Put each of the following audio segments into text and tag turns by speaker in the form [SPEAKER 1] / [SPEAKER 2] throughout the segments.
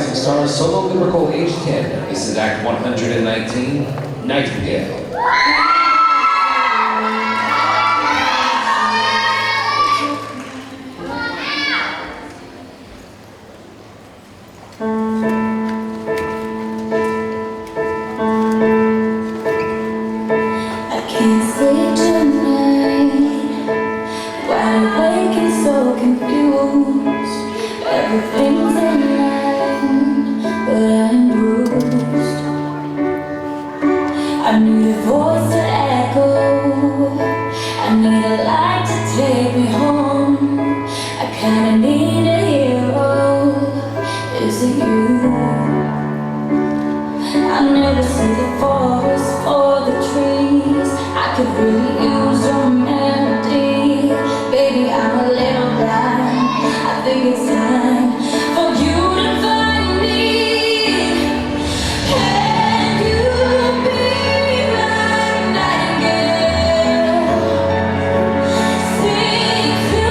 [SPEAKER 1] Rising Stars solo lyrical age 10. This is Act 119, Nightingale.
[SPEAKER 2] I can't sleep tonight, wide awake and so confused. Everything's in line, but I'm bruised. I need a voice to echo, I need a light to take me home. I kinda need a hero, is it you? I never see the forest for the trees. I could really use your melody. Baby, I'm a little blind. I think it's time for you to find me. Can you be my nightingale? Sing to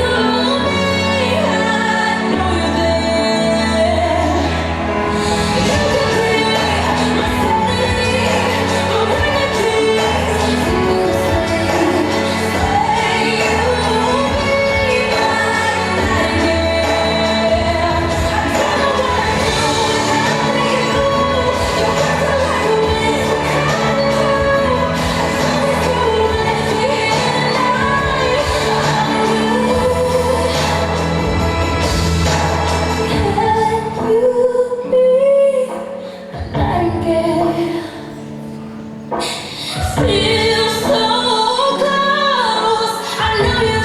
[SPEAKER 2] me, I know you're there. You can be my sanity, but when you please, say you'll be my nightingale. I don't know what I'd do without you. Your words are like a whisper coming through. I promise you won't feel Can you be a nightingale? Still so close, I know you're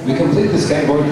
[SPEAKER 1] We complete the skateboard